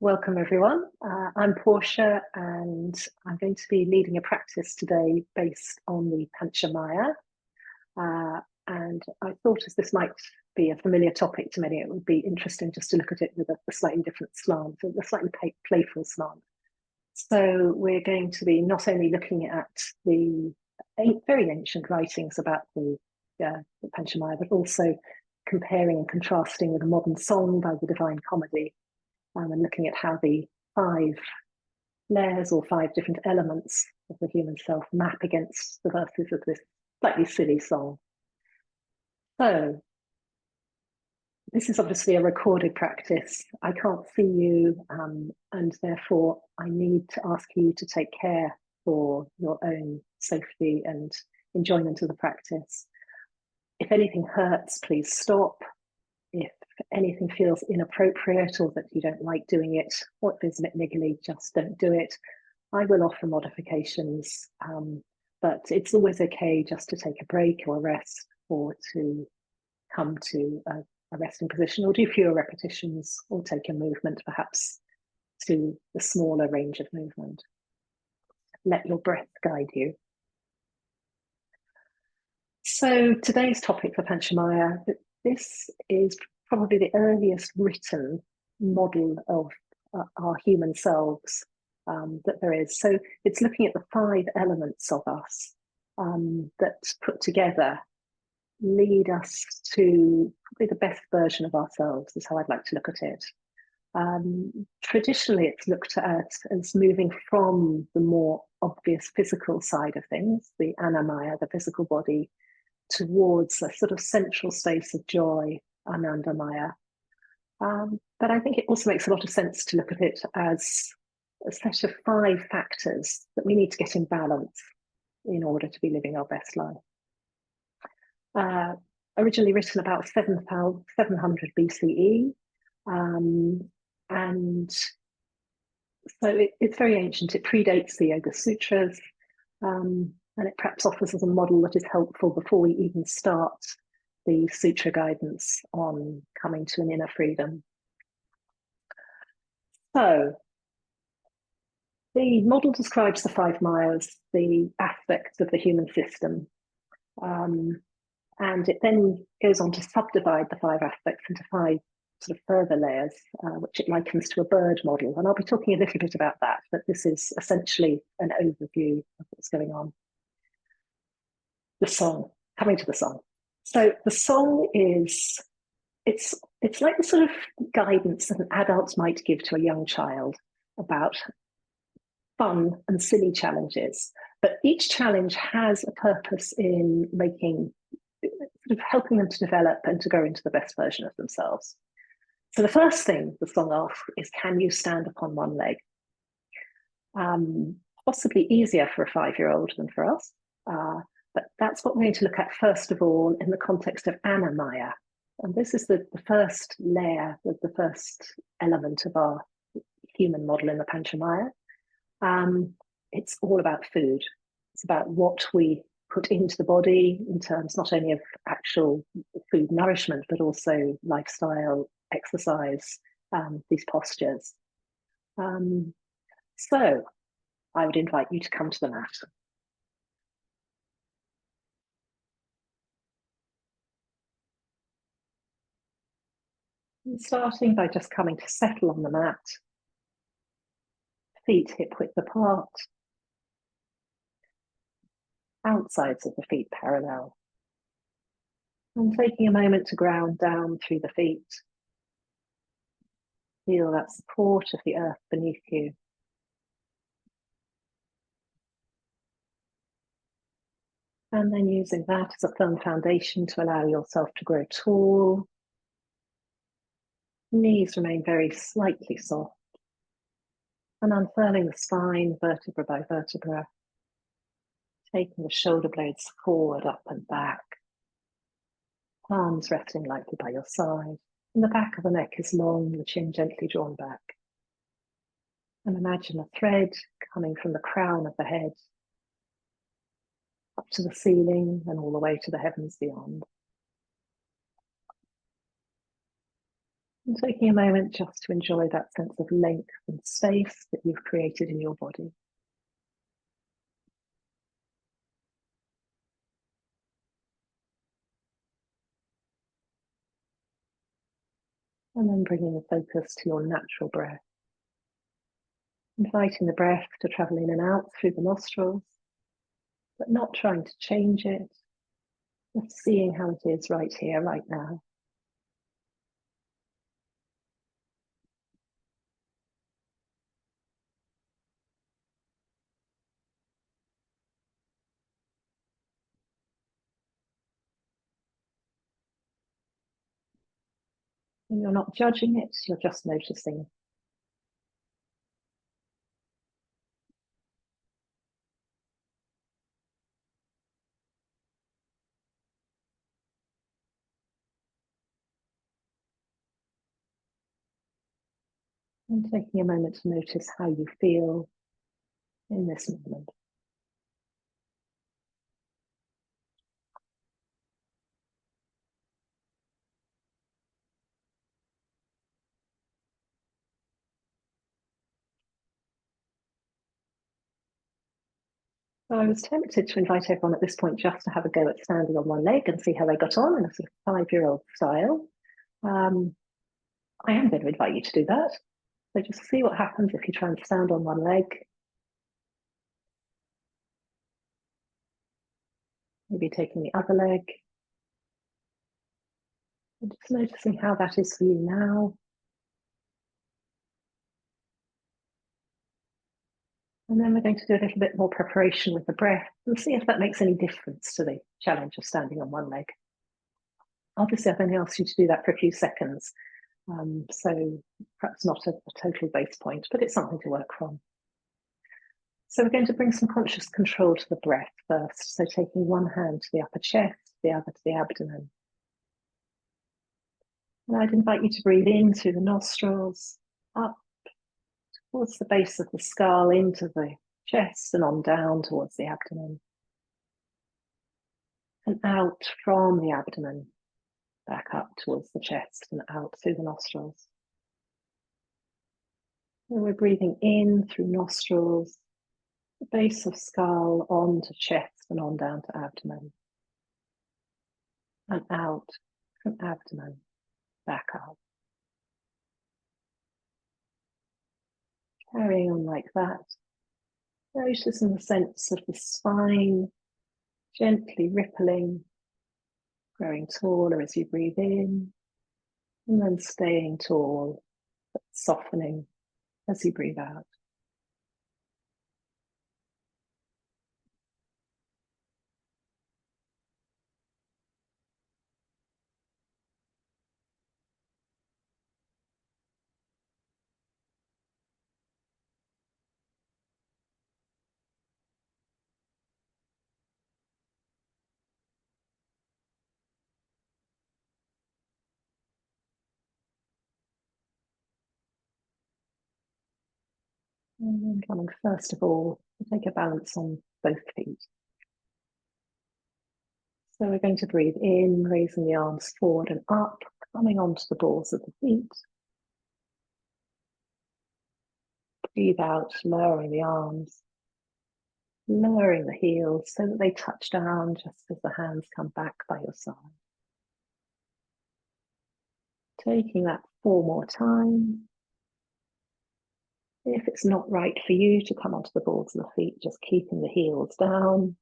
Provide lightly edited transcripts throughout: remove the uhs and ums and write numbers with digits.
Welcome everyone. I'm Portia and I'm going to be leading a practice today based on the Panchamaya. And I thought as this might be a familiar topic to many, it would be interesting just to look at it with a slightly different slant, a slightly playful slant. So we're going to be not only looking at the very ancient writings about the Panchamaya, but also comparing and contrasting with a modern song by the Divine Comedy. And looking at how the 5 layers or 5 different elements of the human self map against the verses of this slightly silly song. So this is obviously a recorded practice. I can't see you, and therefore I need to ask you to take care for your own safety and enjoyment of the practice. If anything hurts, please stop. If anything feels inappropriate or that you don't like doing it, or if it's a bit niggly, just don't do it. I will offer modifications, but it's always okay just to take a break or a rest, or to come to a resting position, or do fewer repetitions, or take a movement perhaps to the smaller range of movement. Let your breath guide you. So today's topic for Panchamaya, this is probably the earliest written model of our human selves that there is. So it's looking at the 5 elements of us that put together lead us to probably the best version of ourselves, is how I'd like to look at it. Traditionally, it's looked at as moving from the more obvious physical side of things, the Annamaya, the physical body, towards a sort of central space of joy, Anandamaya. But I think it also makes a lot of sense to look at it as a set of 5 factors that we need to get in balance in order to be living our best life. Originally written about 700 BCE, and so it's very ancient. It predates the Yoga Sutras, and it perhaps offers us a model that is helpful before we even start the sutra guidance on coming to an inner freedom. So the model describes the 5 mayas, the aspects of the human system, and it then goes on to subdivide the 5 aspects into 5 sort of further layers, which it likens to a bird model. And I'll be talking a little bit about that, but this is essentially an overview of what's going on. The song, coming to the song. So the song is, it's like the sort of guidance that an adult might give to a young child about fun and silly challenges. But each challenge has a purpose in sort of helping them to develop and to grow into the best version of themselves. So the first thing the song asks is, can you stand upon one leg? Possibly easier for a 5-year-old than for us. But that's what we're going to look at first of all in the context of Annamaya. And this is the first layer, the first element of our human model in the Panchamaya. It's all about food. It's about what we put into the body in terms not only of actual food nourishment, but also lifestyle, exercise, these postures. So I would invite you to come to the mat. And starting by just coming to settle on the mat, feet hip width apart, outsides of the feet parallel, and taking a moment to ground down through the feet. Feel that support of the earth beneath you. And then using that as a firm foundation to allow yourself to grow tall. Knees remain very slightly soft. And unfurling the spine vertebra by vertebra. Taking the shoulder blades forward, up and back. Palms resting lightly by your side. And the back of the neck is long, the chin gently drawn back. And imagine a thread coming from the crown of the head up to the ceiling and all the way to the heavens beyond. And taking a moment just to enjoy that sense of length and space that you've created in your body. And then bringing the focus to your natural breath. Inviting the breath to travel in and out through the nostrils, but not trying to change it, just seeing how it is right here, right now. And you're not judging it, you're just noticing. And taking a moment to notice how you feel in this moment. So I was tempted to invite everyone at this point just to have a go at standing on one leg and see how they got on in a sort of 5-year-old style. I am going to invite you to do that. So just see what happens if you try and stand on one leg. Maybe taking the other leg. And just noticing how that is for you now. And then we're going to do a little bit more preparation with the breath and see if that makes any difference to the challenge of standing on one leg. Obviously, I've only asked you to do that for a few seconds, so perhaps not a total base point, but it's something to work from. So we're going to bring some conscious control to the breath first. So taking one hand to the upper chest, the other to the abdomen. And I'd invite you to breathe in through the nostrils, up towards the base of the skull, into the chest, and on down towards the abdomen. And out from the abdomen, back up towards the chest and out through the nostrils. And we're breathing in through nostrils, the base of skull, on to chest and on down to abdomen. And out from abdomen, back up. Carrying on like that. Noticing the sense of the spine gently rippling, growing taller as you breathe in, and then staying tall, but softening as you breathe out. And then coming first of all, to take a balance on both feet. So we're going to breathe in, raising the arms forward and up, coming onto the balls of the feet. Breathe out, lowering the arms, lowering the heels so that they touch down just as the hands come back by your side. Taking that 4 more times. If it's not right for you to come onto the balls of the feet, just keeping the heels down.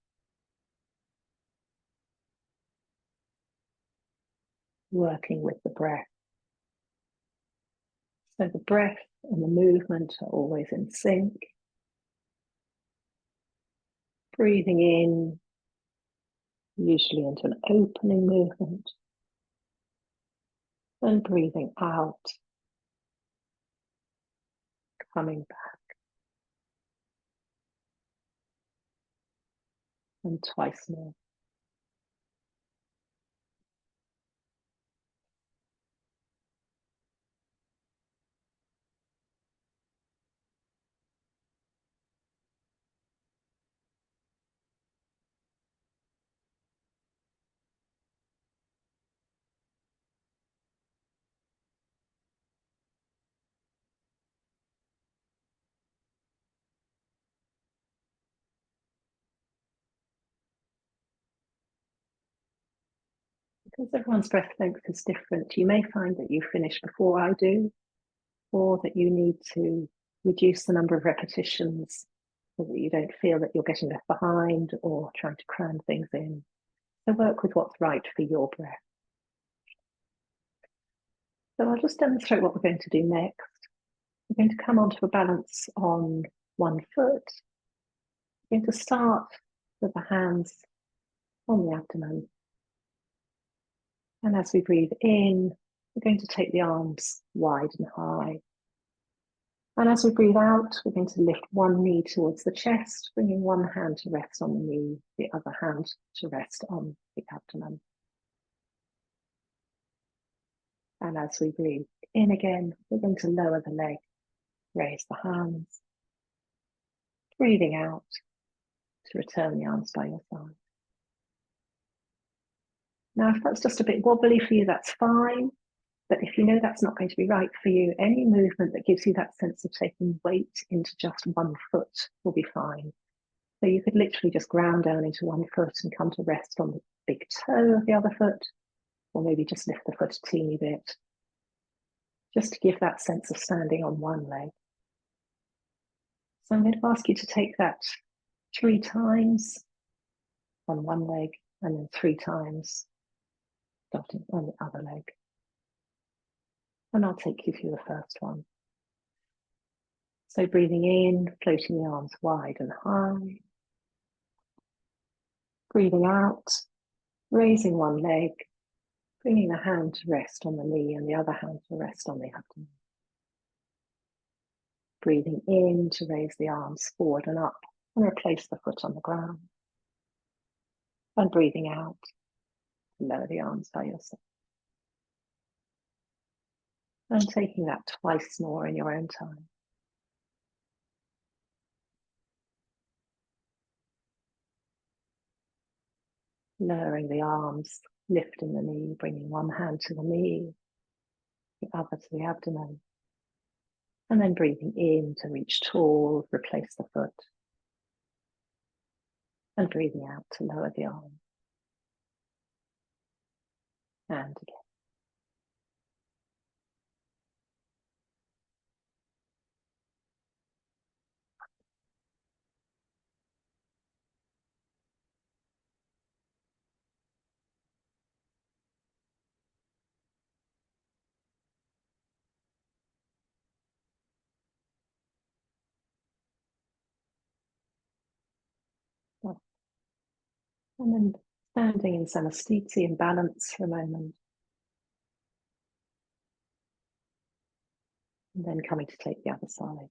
Working with the breath. So the breath and the movement are always in sync. Breathing in, usually into an opening movement. And breathing out, coming back. And twice more. because everyone's breath length is different, you may find that you finish before I do, or that you need to reduce the number of repetitions so that you don't feel that you're getting left behind or trying to cram things in. So work with what's right for your breath. So I'll just demonstrate what we're going to do next. We're going to come onto a balance on one foot. We're going to start with the hands on the abdomen. And as we breathe in, we're going to take the arms wide and high. And as we breathe out, we're going to lift one knee towards the chest, bringing one hand to rest on the knee, the other hand to rest on the abdomen. And as we breathe in again, we're going to lower the leg, raise the hands, breathing out to return the arms by your side. Now, if that's just a bit wobbly for you, that's fine. But if you know that's not going to be right for you, any movement that gives you that sense of taking weight into just one foot will be fine. So you could literally just ground down into one foot and come to rest on the big toe of the other foot, or maybe just lift the foot a teeny bit, just to give that sense of standing on one leg. So I'm going to ask you to take that 3 times on one leg, and then 3 times starting on the other leg. And I'll take you through the first one. So breathing in, floating the arms wide and high. Breathing out, raising one leg, bringing the hand to rest on the knee and the other hand to rest on the abdomen. Breathing in to raise the arms forward and up and replace the foot on the ground. And breathing out, lower the arms by your side. And taking that twice more in your own time. Lowering the arms, lifting the knee, bringing one hand to the knee, the other to the abdomen. And then breathing in to reach tall, replace the foot. And breathing out to lower the arm. And again. And then standing in samastiti in balance for a moment. And then coming to take the other side.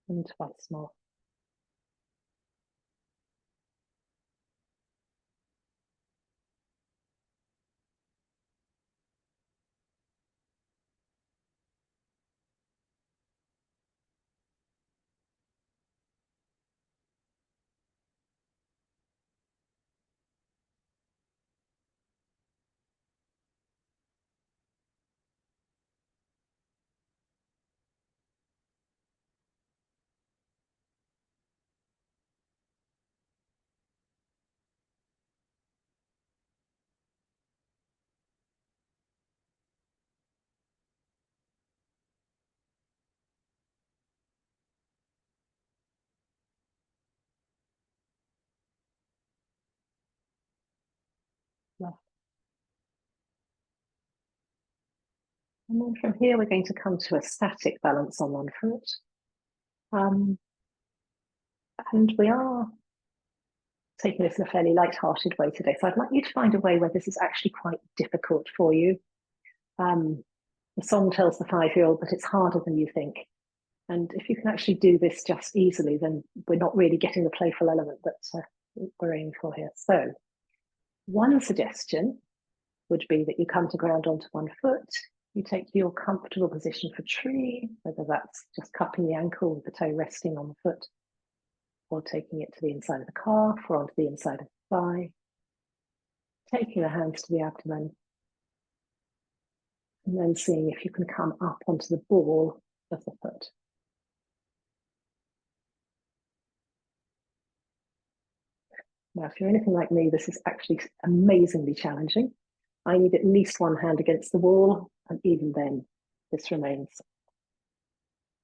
And twice more. Left. And then from here, we're going to come to a static balance on one foot. And we are taking this in a fairly light-hearted way today. So I'd like you to find a way where this is actually quite difficult for you. The song tells the 5-year-old that it's harder than you think. And if you can actually do this just easily, then we're not really getting the playful element that we're aiming for here. So one suggestion would be that you come to ground onto one foot, You take your comfortable position for tree, whether that's just cupping the ankle with the toe resting on the foot, or taking it to the inside of the calf or onto the inside of the thigh. Taking the hands to the abdomen, and then seeing if you can come up onto the ball of the foot. Now, if you're anything like me, this is actually amazingly challenging. I need at least one hand against the wall, and even then, this remains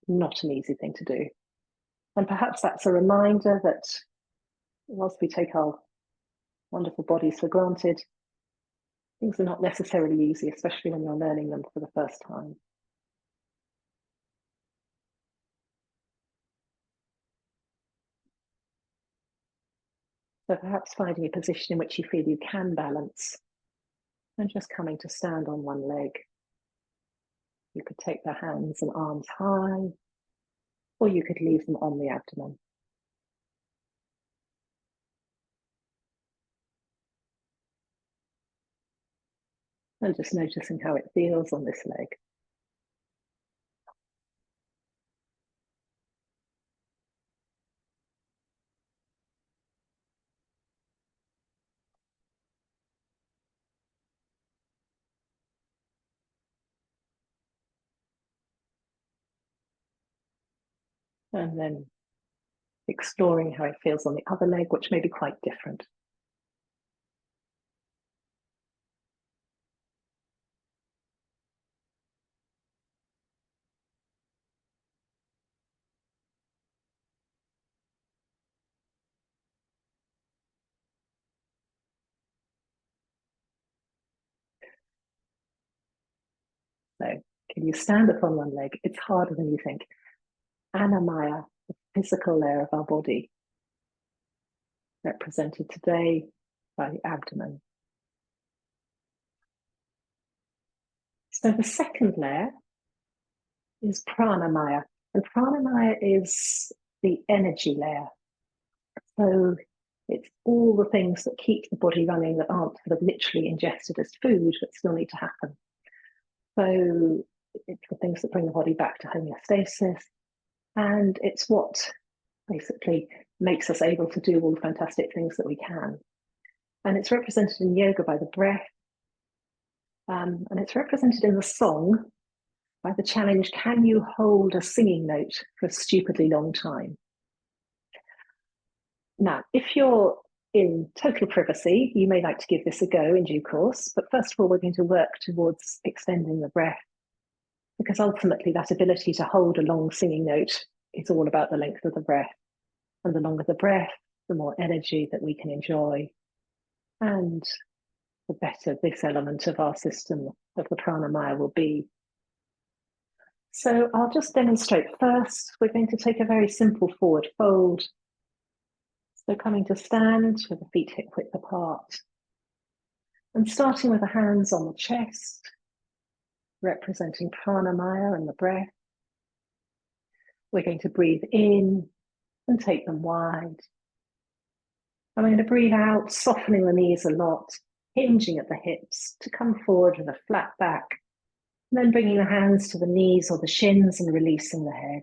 not an easy thing to do. And perhaps that's a reminder that whilst we take our wonderful bodies for granted, things are not necessarily easy, especially when you're learning them for the first time. So perhaps finding a position in which you feel you can balance and just coming to stand on one leg. You could take the hands and arms high, or you could leave them on the abdomen. And just noticing how it feels on this leg. And then exploring how it feels on the other leg, which may be quite different. So can you stand up on one leg? It's harder than you think. Annamaya, the physical layer of our body, represented today by the abdomen. So the second layer is pranamaya, and pranamaya is the energy layer. So it's all the things that keep the body running that aren't sort of literally ingested as food but still need to happen. So it's the things that bring the body back to homeostasis, and it's what basically makes us able to do all the fantastic things that we can. And it's represented in yoga by the breath, and it's represented in the song by the challenge, can you hold a singing note for a stupidly long time? Now, if you're in total privacy, you may like to give this a go in due course, but first of all, we're going to work towards extending the breath, because ultimately that ability to hold a long singing note is all about the length of the breath. And the longer the breath, the more energy that we can enjoy, and the better this element of our system of the pranamaya will be. So I'll just demonstrate first. We're going to take a very simple forward fold. So coming to stand with the feet hip width apart, and starting with the hands on the chest, representing pranamaya and the breath. We're going to breathe in and take them wide. I'm going to breathe out, softening the knees a lot, hinging at the hips to come forward with a flat back, and then bringing the hands to the knees or the shins and releasing the head.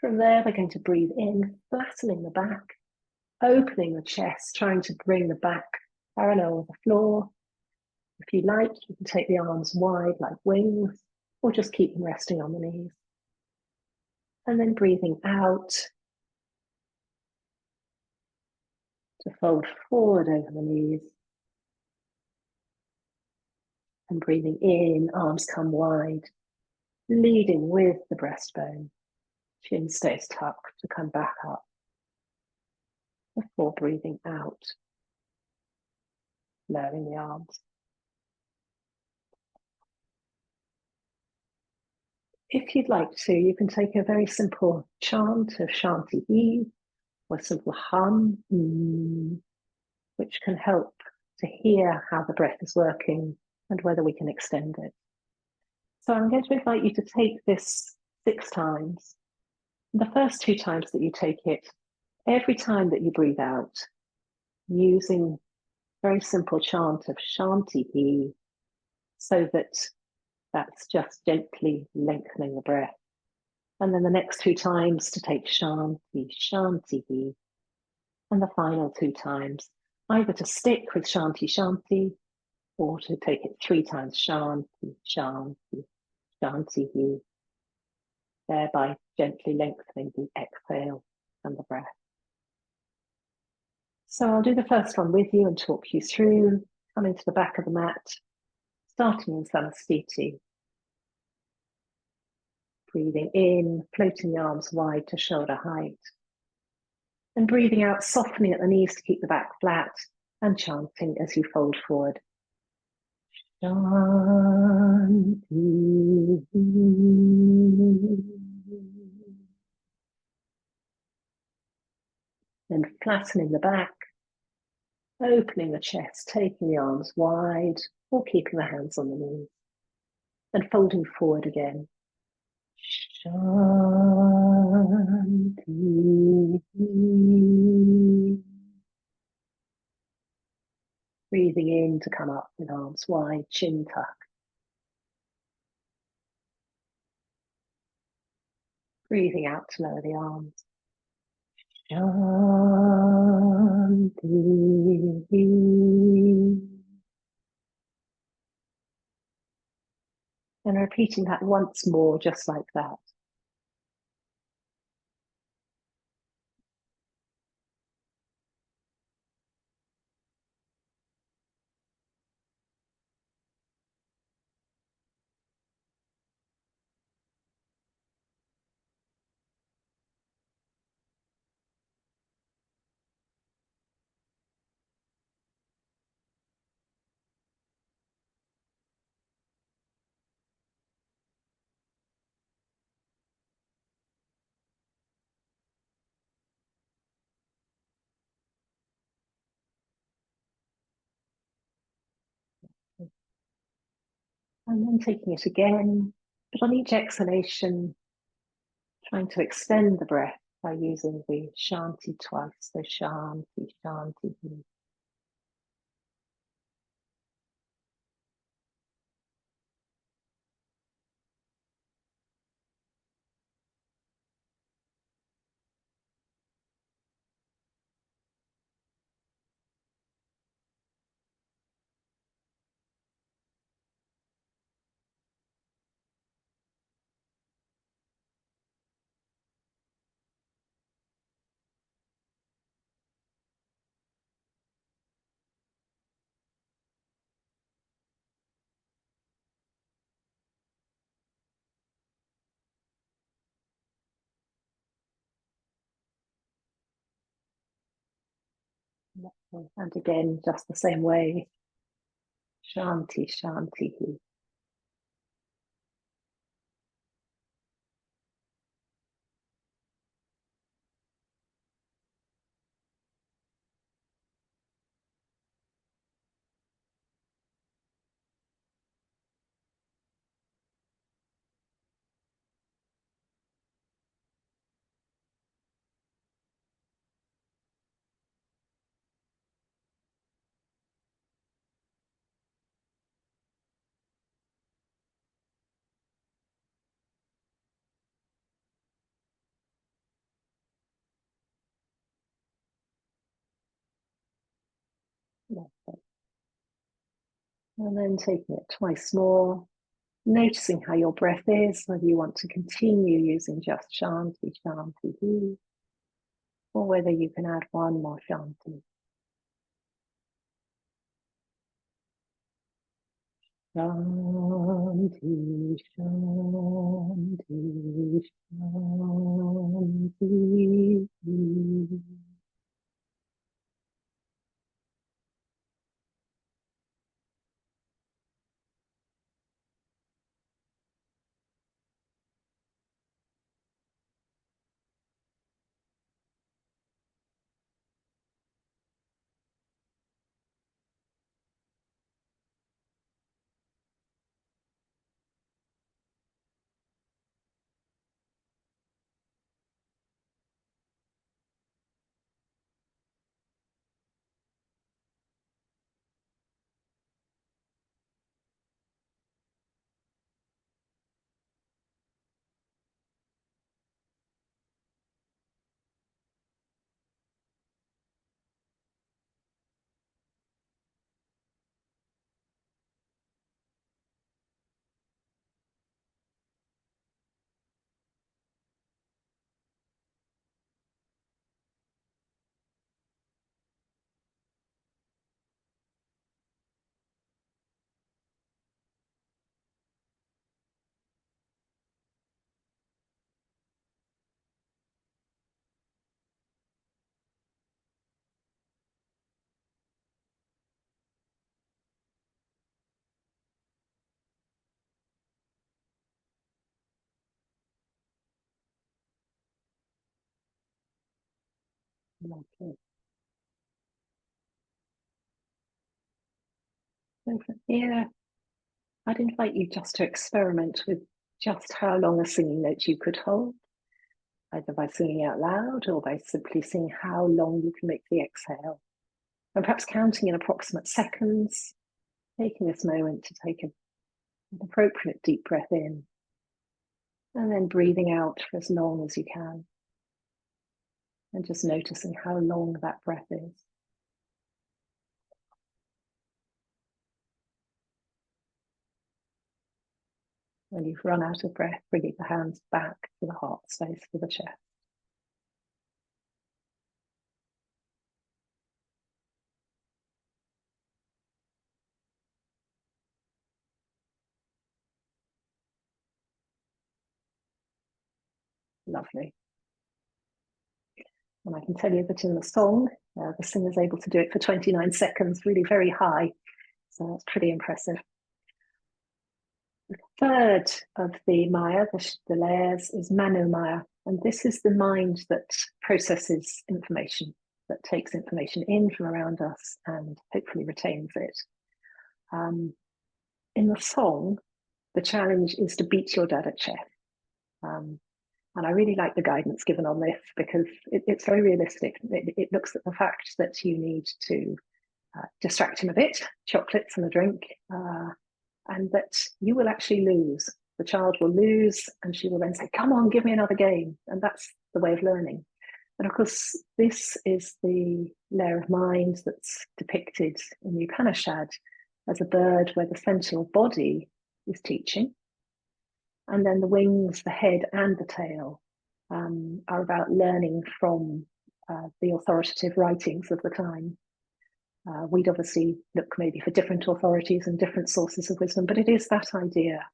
From there, we're going to breathe in, flattening the back, opening the chest, trying to bring the back parallel with the floor. If you like, you can take the arms wide like wings, or just keep them resting on the knees. And then breathing out to fold forward over the knees. And breathing in, arms come wide, leading with the breastbone. Chin stays tucked to come back up. Before breathing out, lowering the arms. If you'd like to, you can take a very simple chant of Shanti E, or a simple hum, which can help to hear how the breath is working and whether we can extend it. So I'm going to invite you to take this 6 times. The first 2 times that you take it, every time that you breathe out, using very simple chant of Shanti E, so that that's just gently lengthening the breath. And then the next 2 times to take Shanti, Shanti Hi. And the final 2 times, either to stick with Shanti, Shanti, or to take it 3 times, Shanti, Shanti, Shanti Hi, thereby gently lengthening the exhale and the breath. So I'll do the first one with you and talk you through. Coming to the back of the mat, starting in Samastiti. Breathing in, floating the arms wide to shoulder height. And breathing out, softening at the knees to keep the back flat, and chanting as you fold forward. Shanti. Then flattening the back, opening the chest, taking the arms wide, or keeping the hands on the knees. And folding forward again. Shanti. Breathing in to come up with arms wide, chin tuck. Breathing out to lower the arms. Shanti. And repeating that once more, just like that. And then taking it again, but on each exhalation, trying to extend the breath by using the Shanti twice. So Shanti, Shanti. And again, just the same way. Shanti, Shanti. And then taking it twice more, noticing how your breath is, whether you want to continue using just Shanti, Shanti, or whether you can add one more Shanti. Shanti, Shanti, Shanti. Lovely. So from here, I'd invite you just to experiment with just how long a singing note you could hold, either by singing out loud or by simply seeing how long you can make the exhale. And perhaps counting in approximate seconds, taking this moment to take an appropriate deep breath in, and then breathing out for as long as you can. And just noticing how long that breath is. When you've run out of breath, bringing the hands back to the heart space for the chest. Lovely. And I can tell you that in the song, the singer's able to do it for 29 seconds, really very high. So that's pretty impressive. The third of the Maya, the layers, is Mano Maya. And this is the mind that processes information, that takes information in from around us and hopefully retains it. In the song, the challenge is to beat your dad at chess. And I really like the guidance given on this because it's very realistic. It looks at the fact that you need to distract him a bit, chocolates and a drink, and that you will actually lose. The child will lose and she will then say, come on, give me another game. And that's the way of learning. And of course, this is the layer of mind that's depicted in the Upanishad as a bird where the central body is teaching. And then the wings, the head and the tail are about learning from the authoritative writings of the time. We'd obviously look maybe for different authorities and different sources of wisdom, but it is that idea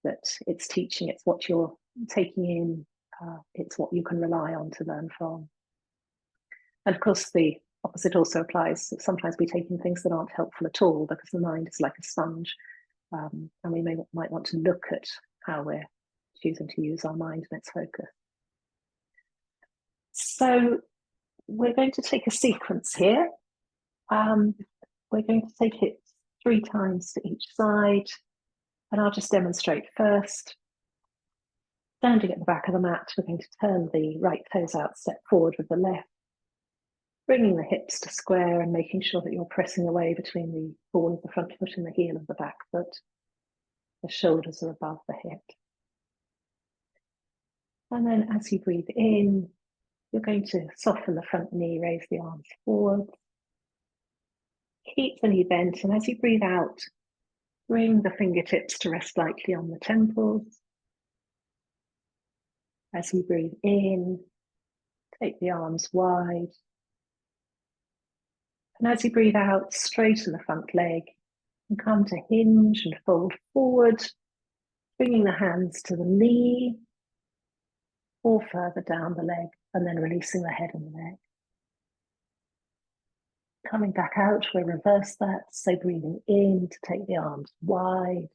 that it's teaching, it's what you're taking in, it's what you can rely on to learn from. And of course, the opposite also applies. Sometimes we take in things that aren't helpful at all because the mind is like a sponge, and we might want to look at how we're choosing to use our mind and its focus. So we're going to take a sequence here. We're going to take it 3 times to each side, and I'll just demonstrate first. Standing at the back of the mat, we're going to turn the right toes out, step forward with the left, bringing the hips to square and making sure that you're pressing away between the ball of the front foot and the heel of the back foot. The shoulders are above the hip. And then as you breathe in, you're going to soften the front knee, raise the arms forward. Keep the knee bent, and as you breathe out, bring the fingertips to rest lightly on the temples. As you breathe in, take the arms wide. And as you breathe out, straighten the front leg and come to hinge and fold forward, bringing the hands to the knee or further down the leg, and then releasing the head and the neck. Coming back out, we'll reverse that. So breathing in to take the arms wide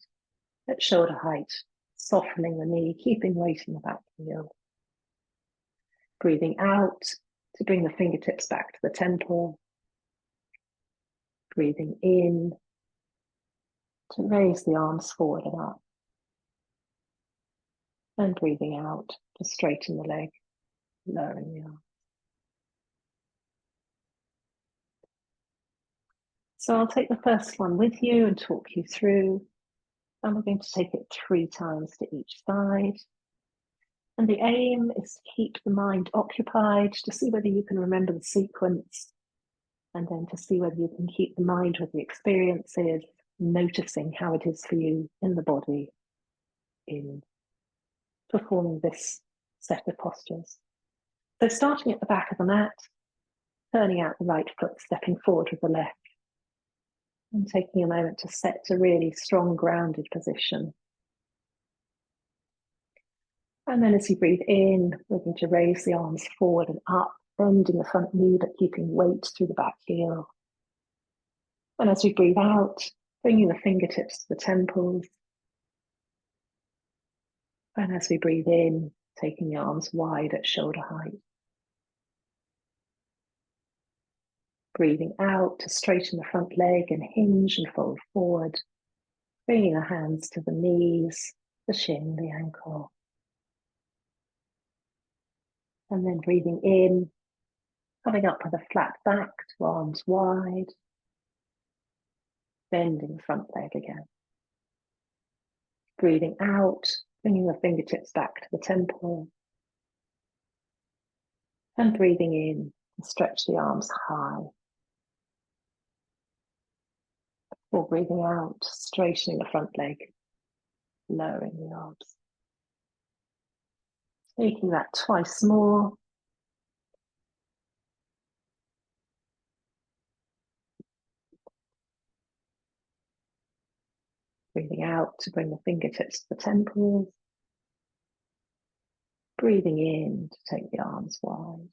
at shoulder height, softening the knee, keeping weight in the back heel. Breathing out to bring the fingertips back to the temple. Breathing in to raise the arms forward and up. And breathing out to straighten the leg, lowering the arm. So I'll take the first one with you and talk you through. And we're going to take it 3 times to each side. And the aim is to keep the mind occupied, to see whether you can remember the sequence, and then to see whether you can keep the mind with the experiences, noticing how it is for you in the body in performing this set of postures. So starting at the back of the mat, turning out the right foot, stepping forward with the left, and taking a moment to set a really strong grounded position. And then as you breathe in, we're going to raise the arms forward and up, bending the front knee, but keeping weight through the back heel. And as we breathe out, bringing the fingertips to the temples. And as we breathe in, taking the arms wide at shoulder height. Breathing out to straighten the front leg and hinge and fold forward. Bringing the hands to the knees, the shin, the ankle. And then breathing in, coming up with a flat back to arms wide. Bending the front leg again. Breathing out, bringing the fingertips back to the temple. And breathing in, stretch the arms high. Or breathing out, straightening the front leg, lowering the arms. Taking that twice more. Breathing out to bring the fingertips to the temples. Breathing in to take the arms wide.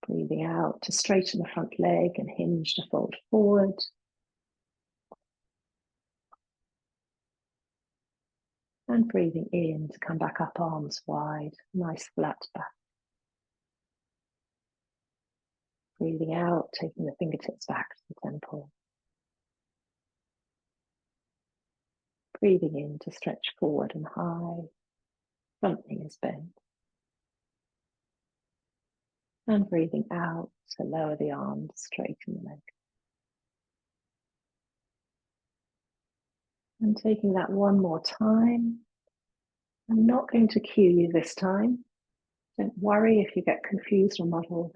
Breathing out to straighten the front leg and hinge to fold forward. And breathing in to come back up, arms wide, nice flat back. Breathing out, taking the fingertips back to the temple. Breathing in to stretch forward and high. Front knee is bent. And breathing out to lower the arms, straighten the leg. And taking that one more time. I'm not going to cue you this time. Don't worry if you get confused or muddled.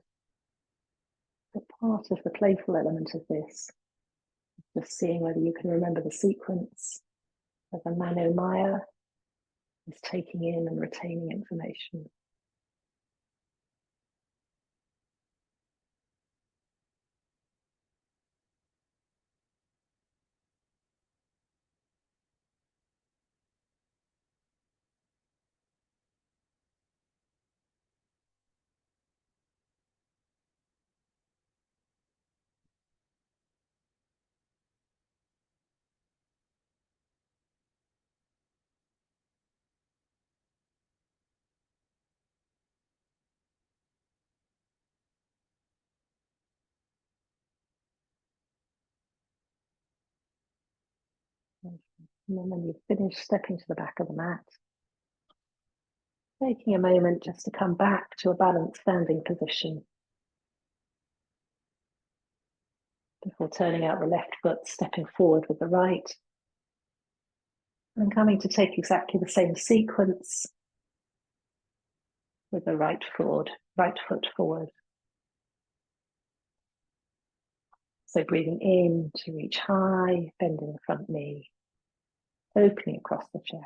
But part of the playful element of this is just seeing whether you can remember the sequence, whether Mano Maya is taking in and retaining information. And then when you've finished stepping to the back of the mat, taking a moment just to come back to a balanced standing position before turning out the left foot, stepping forward with the right, and coming to take exactly the same sequence with the right foot forward. So breathing in to reach high, bending the front knee, opening across the chest.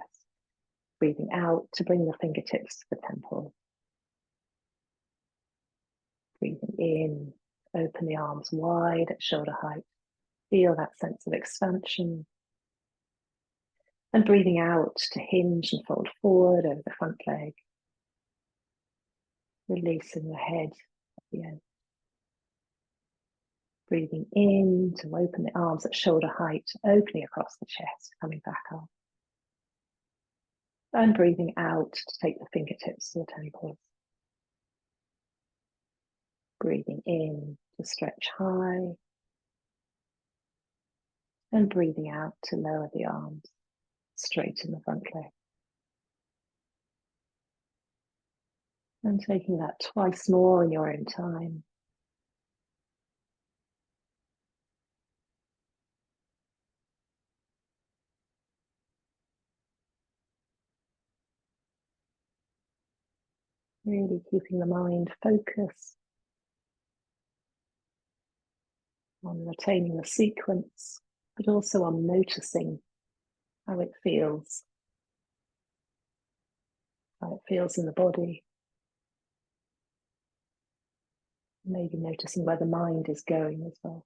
Breathing out to bring the fingertips to the temple. Breathing in, open the arms wide at shoulder height. Feel that sense of expansion. And breathing out to hinge and fold forward over the front leg. Releasing the head at the end. Breathing in to open the arms at shoulder height, opening across the chest, coming back up. And breathing out to take the fingertips to the temples. Breathing in to stretch high. And breathing out to lower the arms, straighten the front leg. And taking that twice more in your own time. Really keeping the mind focused on retaining the sequence, but also on noticing how it feels in the body. Maybe noticing where the mind is going as well.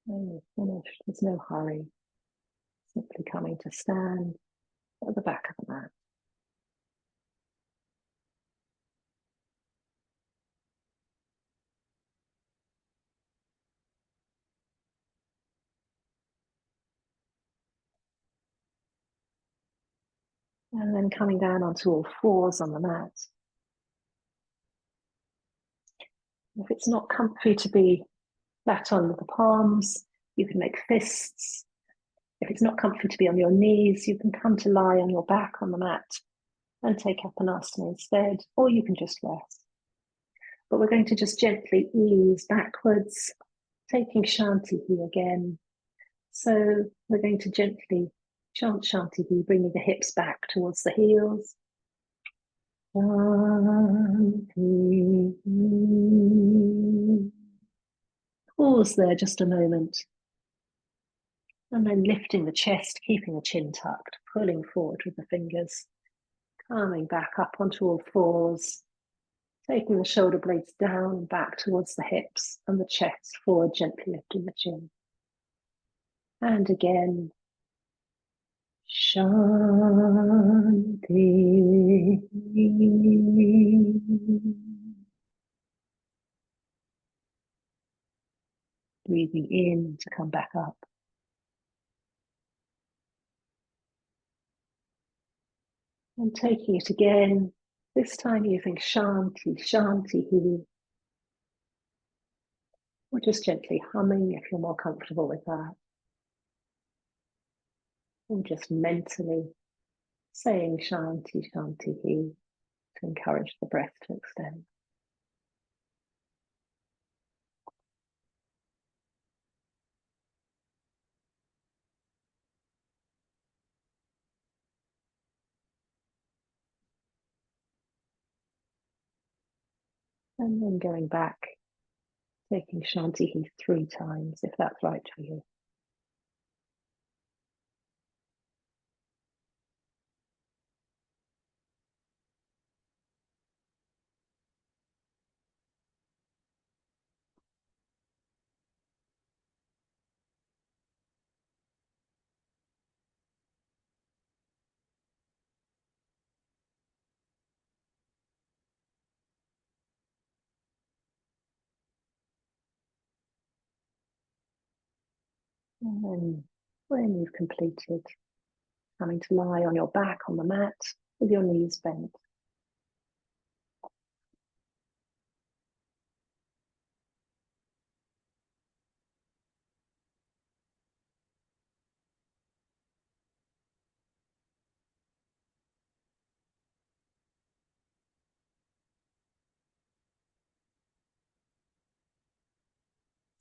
When you're finished, there's no hurry. Simply coming to stand at the back of the mat. And then coming down onto all fours on the mat. If it's not comfy to be flat on with the palms, you can make fists. If it's not comfy to be on your knees, you can come to lie on your back on the mat and take up an asana instead, or you can just rest. But we're going to just gently ease backwards, taking Shanti again. So we're going to gently chant Shanti, bringing the hips back towards the heels. Shanti. Pause there just a moment. And then lifting the chest, keeping the chin tucked, pulling forward with the fingers, coming back up onto all fours, taking the shoulder blades down, back towards the hips and the chest, forward, gently lifting the chin. And again, Shanti. Breathing in to come back up. And taking it again, this time using Shanti, Shanti, or just gently humming if you're more comfortable with that. Or just mentally saying Shanti, Shanti to encourage the breath to extend. And then going back, taking Shanti 3 times, if that's right for you. And then when you've completed, coming to lie on your back on the mat with your knees bent.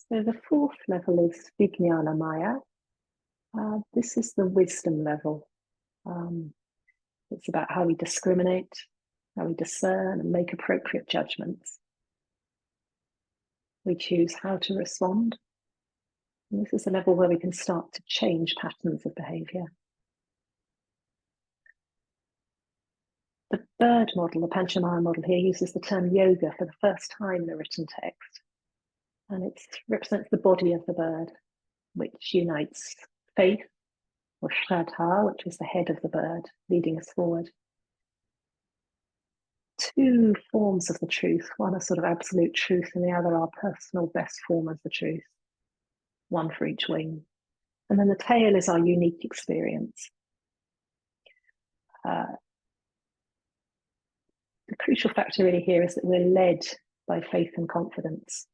So the 4th level is Vijnana Maya. This is the wisdom level. It's about how we discriminate, how we discern and make appropriate judgments. We choose how to respond. And this is a level where we can start to change patterns of behavior. The bird model, the Panchamaya model here, uses the term yoga for the first time in the written text. And it represents the body of the bird, which unites faith, or Shraddha, which is the head of the bird, leading us forward. 2 forms of the truth, one a sort of absolute truth and the other our personal best form of the truth, one for each wing. And then the tail is our unique experience. The crucial factor really here is that we're led by faith and confidence.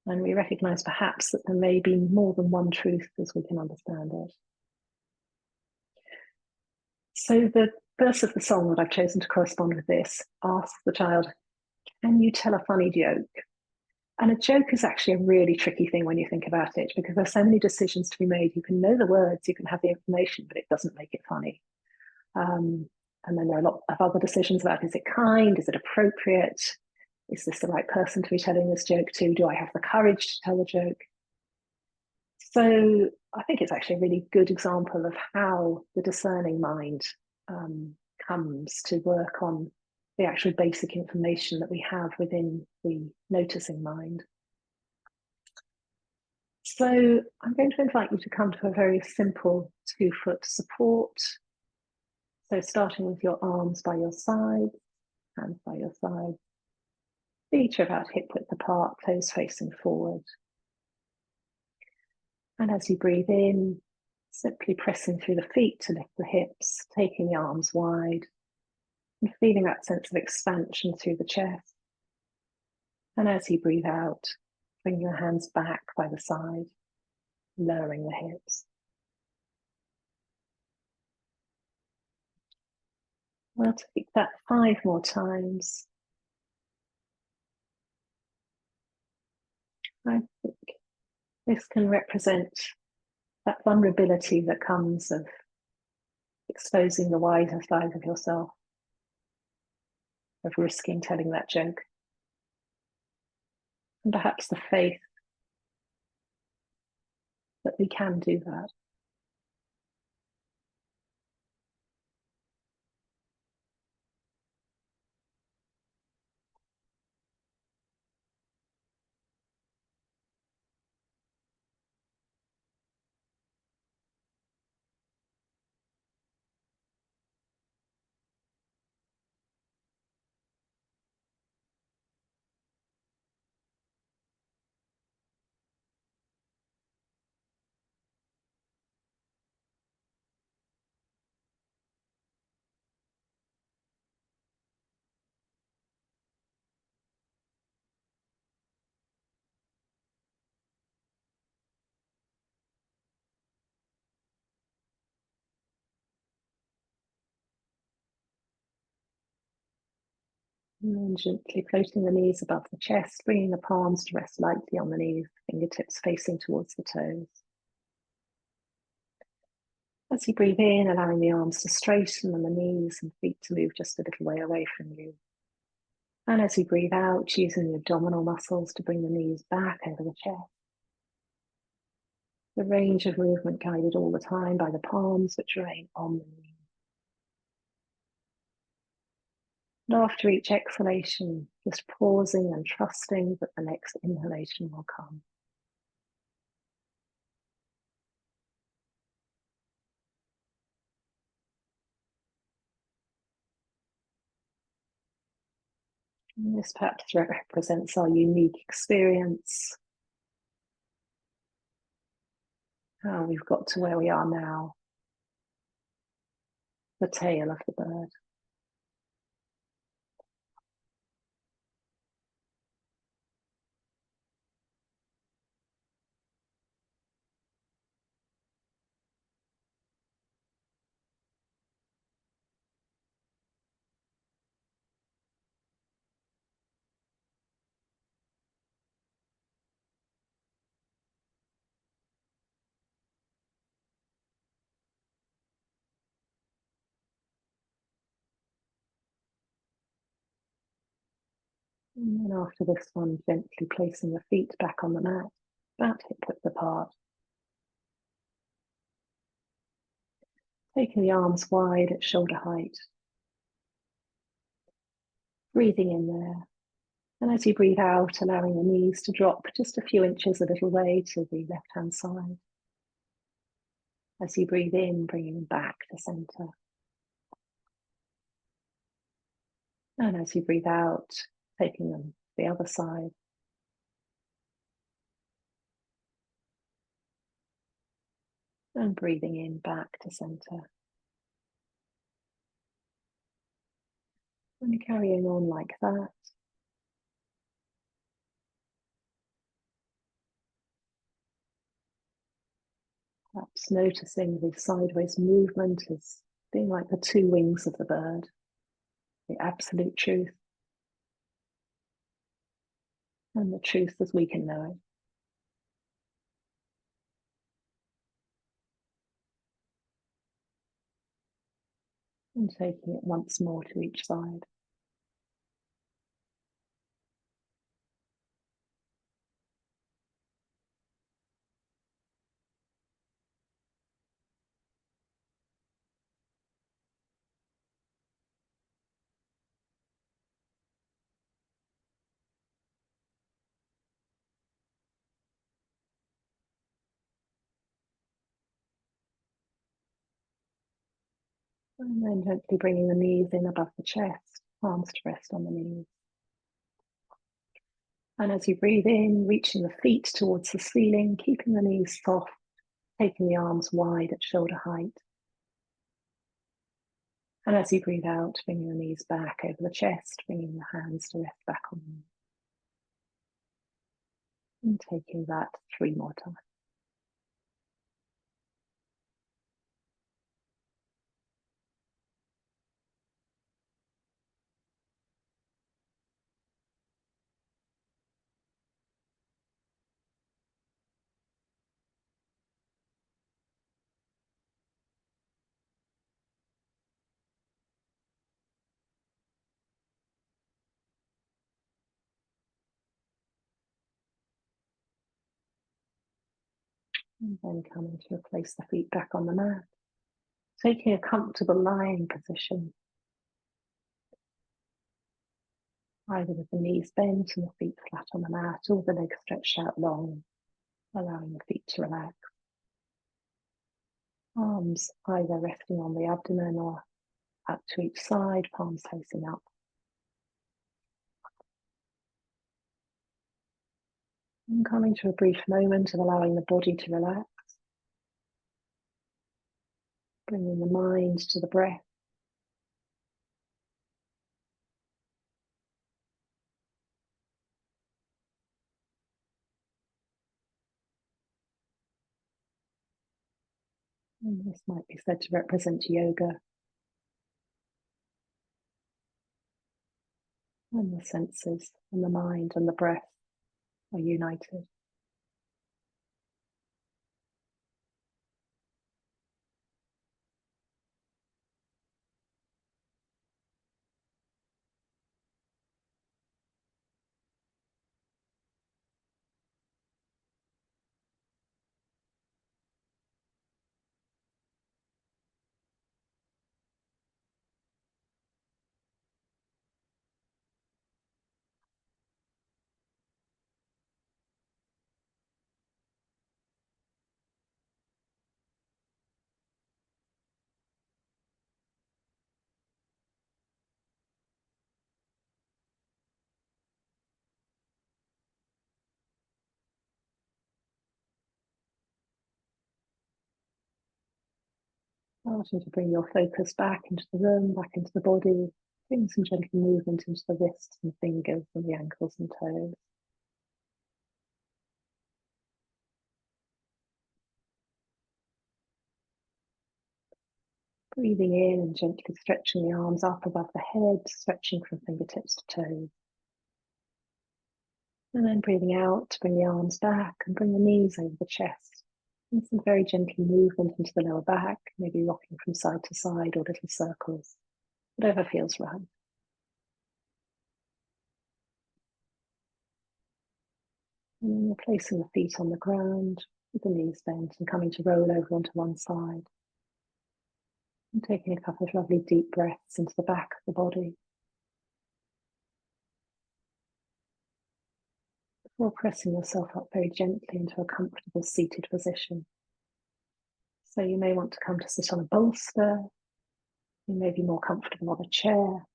And we recognize perhaps that there may be more than one truth as we can understand it. So the verse of the song that I've chosen to correspond with this asks the child, can you tell a funny joke? And a joke is actually a really tricky thing when you think about it, because there's so many decisions to be made. You can know the words, you can have the information, but it doesn't make it funny. And then there are a lot of other decisions about, is it kind? Is it appropriate? Is this the right person to be telling this joke to? Do I have the courage to tell the joke? So I think it's actually a really good example of how the discerning mind comes to work on the actual basic information that we have within the noticing mind. So I'm going to invite you to come to a very simple 2-foot support. So starting with your arms by your side, hands by your side, feet are about hip width apart, toes facing forward. And as you breathe in, simply pressing through the feet to lift the hips, taking the arms wide and feeling that sense of expansion through the chest. And as you breathe out, bring your hands back by the side, lowering the hips. We'll take that 5 more times. I think this can represent that vulnerability that comes of exposing the wider side of yourself, of risking telling that joke, and perhaps the faith that we can do that. And then gently floating the knees above the chest, bringing the palms to rest lightly on the knees, fingertips facing towards the toes. As you breathe in, allowing the arms to straighten and the knees and feet to move just a little way away from you. And as you breathe out, using the abdominal muscles to bring the knees back over the chest. The range of movement guided all the time by the palms, which remain on the knees. And after each exhalation, just pausing and trusting that the next inhalation will come. And this perhaps represents our unique experience, how we've got to where we are now, the tail of the bird. And then after this one, gently placing the feet back on the mat, about hip width apart. Taking the arms wide at shoulder height. Breathing in there. And as you breathe out, allowing the knees to drop just a few inches a little way to the left-hand side. As you breathe in, bringing them back to center. And as you breathe out, taking them to the other side. And breathing in back to center. And carrying on like that. Perhaps noticing the sideways movement as being like the 2 wings of the bird, the absolute truth, and the truth as we can know it. And taking it once more to each side. And then gently bringing the knees in above the chest, palms to rest on the knees. And as you breathe in, reaching the feet towards the ceiling, keeping the knees soft, taking the arms wide at shoulder height. And as you breathe out, bringing the knees back over the chest, bringing the hands to rest back on them. And taking that 3 more times. And then coming to place the feet back on the mat. Taking a comfortable lying position, either with the knees bent and the feet flat on the mat, or the legs stretched out long, allowing the feet to relax. Arms either resting on the abdomen or up to each side, palms facing up. And coming to a brief moment of allowing the body to relax, bringing the mind to the breath. And this might be said to represent yoga when the senses and the mind and the breath are united. Starting to bring your focus back into the room, back into the body. Bring some gentle movement into the wrists and fingers and the ankles and toes. Breathing in and gently stretching the arms up above the head, stretching from fingertips to toes. And then breathing out to bring the arms back and bring the knees over the chest. And some very gentle movement into the lower back, maybe rocking from side to side or little circles, whatever feels right. And then you're placing the feet on the ground with the knees bent and coming to roll over onto one side. And taking a couple of lovely deep breaths into the back of the body. Before pressing yourself up very gently into a comfortable seated position. So you may want to come to sit on a bolster. You may be more comfortable on a chair.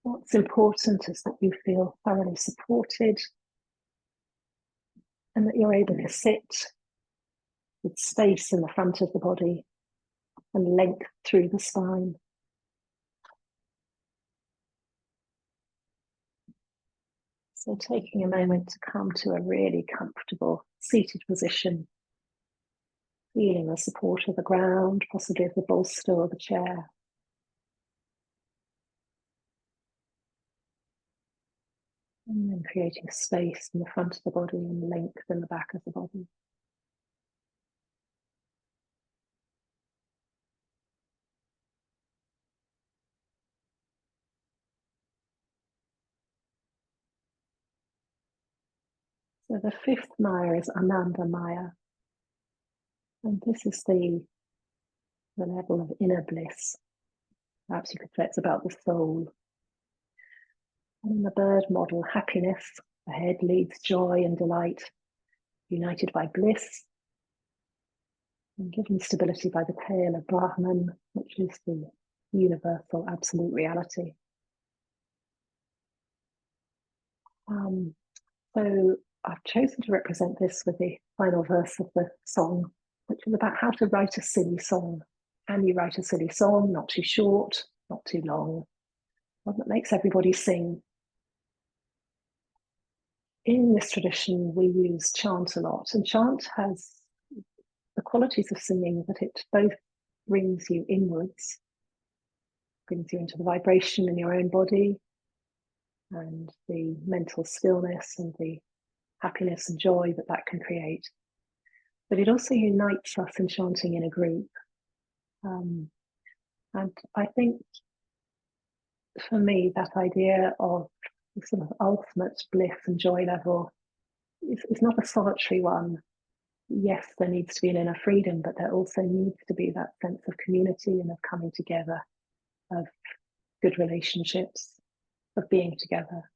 What's important is that you feel thoroughly supported and that you're able to sit with space in the front of the body and length through the spine. So taking a moment to come to a really comfortable seated position, feeling the support of the ground, possibly of the bolster or the chair. And then creating space in the front of the body and length in the back of the body. So the 5th Maya is Ananda Maya. And this is the level of inner bliss. Perhaps you could say it's about the soul. And in the bird model, happiness, ahead leads joy and delight, united by bliss. and given stability by the tail of Brahman, which is the universal absolute reality. So I've chosen to represent this with the final verse of the song, which is about how to write a silly song. Can you write a silly song, not too short, not too long, one that makes everybody sing? In this tradition, we use chant a lot, and chant has the qualities of singing that it both brings you inwards, brings you into the vibration in your own body and the mental stillness and the happiness and joy that that can create. But it also unites us in chanting in a group. And I think for me, that idea of the sort of ultimate bliss and joy level is not a solitary one. Yes, there needs to be an inner freedom, but there also needs to be that sense of community and of coming together, of good relationships, of being together.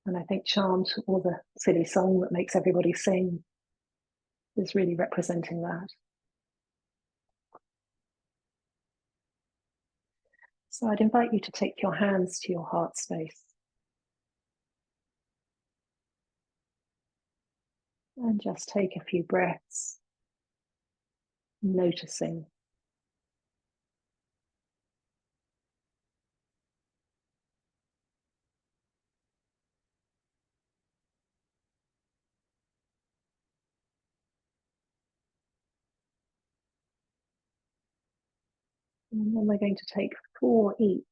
And I think chant, or the silly song that makes everybody sing, is really representing that. So I'd invite you to take your hands to your heart space and just take a few breaths, noticing. And then we're going to take 4 each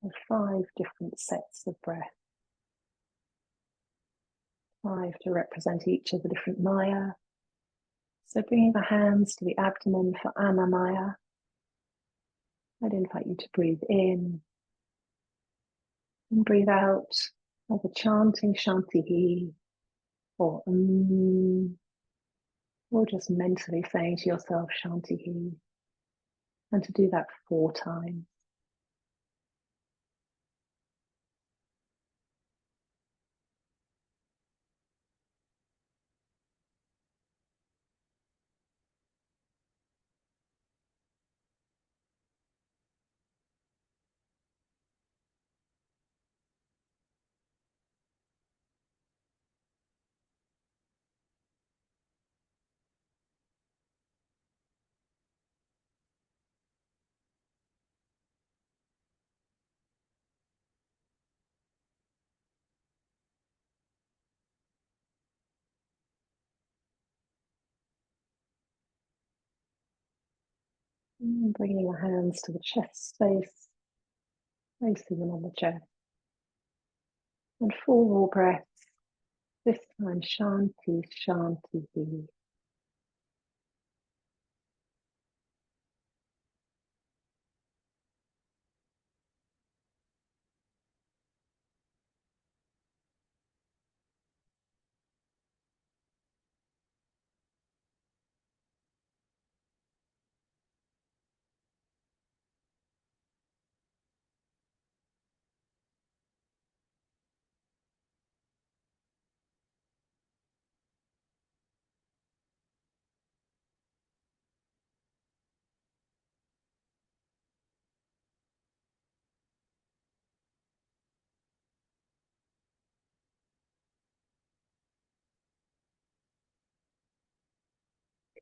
of 5 different sets of breath. 5 to represent each of the different Maya. So bringing the hands to the abdomen for Annamaya. I'd invite you to breathe in and breathe out, either chanting Shanti or or just mentally saying to yourself Shanti, and to do that 4 times. And bringing your hands to the chest space, placing them on the chest. And 4 more breaths. This time, Shanti, Shanti.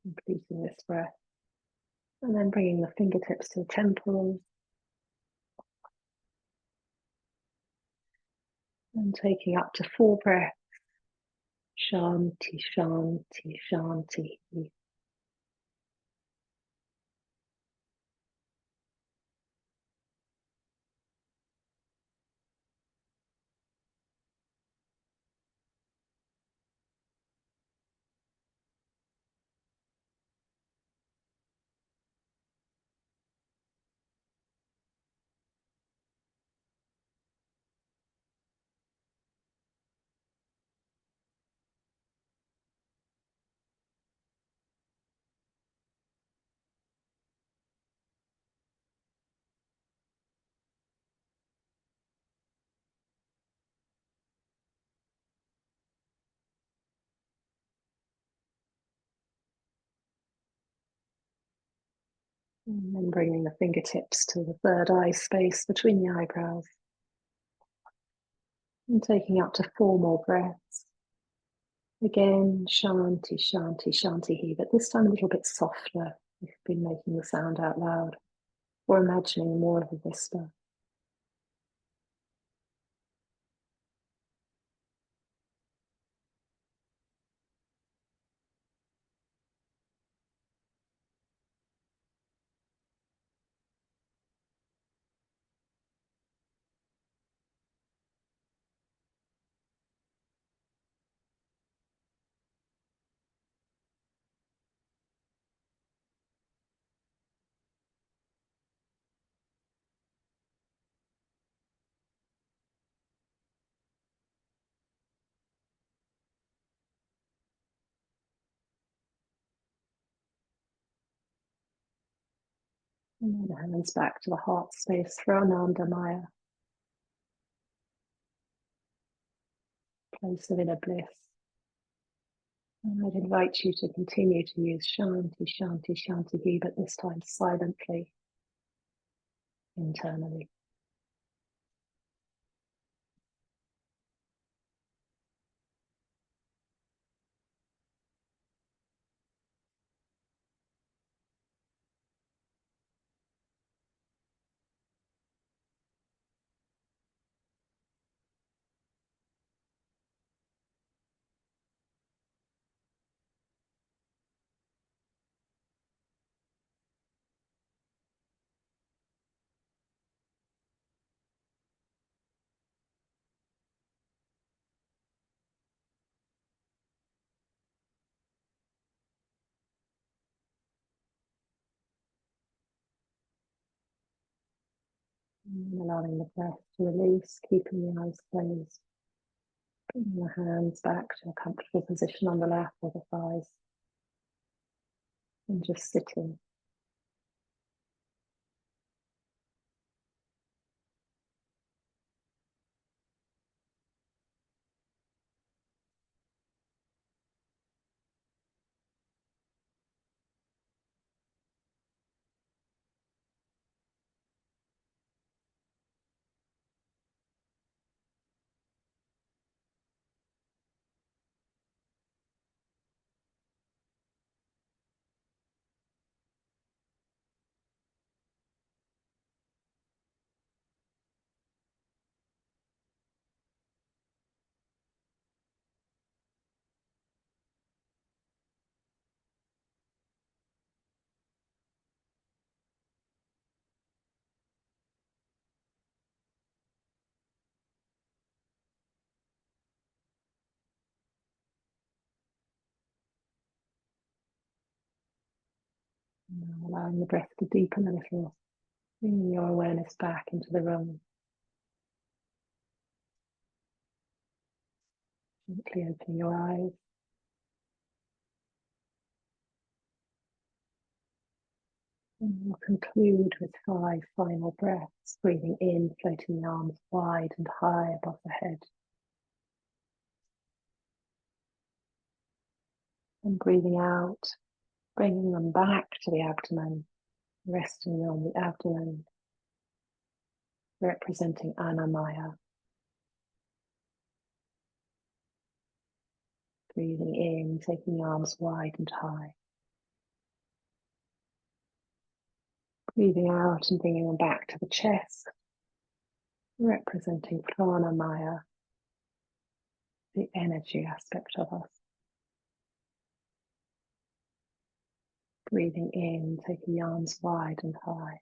Completing this breath. And then bringing the fingertips to the temples. And taking up to 4 breaths. Shanti, Shanti, Shanti. And then bringing the fingertips to the third eye space between the eyebrows. And taking up to 4 more breaths. Again, shanti, shanti, shanti he, but this time a little bit softer if you've been making the sound out loud or imagining more of a whisper. And then the hands back to the heart space for Ananda Maya, place of inner bliss. And I'd invite you to continue to use shanti, shanti, shanti he, but this time silently, internally. And allowing the breath to release, keeping the eyes closed. Bringing the hands back to a comfortable position on the lap or the thighs. And just sitting. And allowing the breath to deepen a little. Bringing your awareness back into the room. Gently opening your eyes. And we'll conclude with 5 final breaths. Breathing in, floating the arms wide and high above the head. And breathing out, bringing them back to the abdomen, resting on the abdomen, representing Annamaya. Breathing in, taking the arms wide and high. Breathing out and bringing them back to the chest, representing Pranamaya, the energy aspect of us. Breathing in, taking the arms wide and high.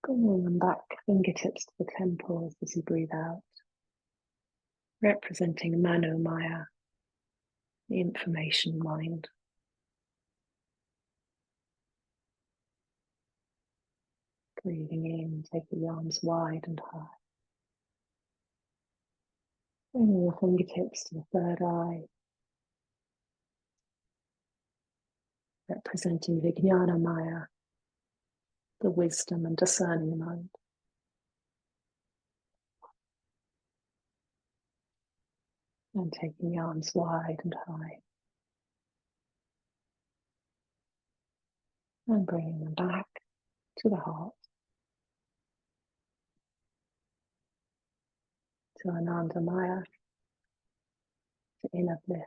Bringing them back, fingertips to the temples as you breathe out, representing Manomaya, the information mind. Breathing in, taking the arms wide and high. Bringing the fingertips to the third eye, representing Vijnana Maya, the wisdom and discerning mind. And taking the arms wide and high. And bringing them back to the heart, to Ananda Maya, to inner bliss.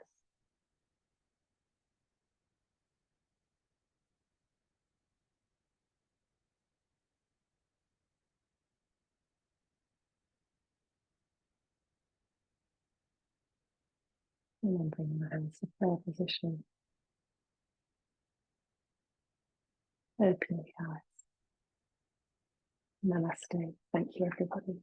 And then bringing the hands to prayer position. Open the eyes. Namaste. Thank you, everybody.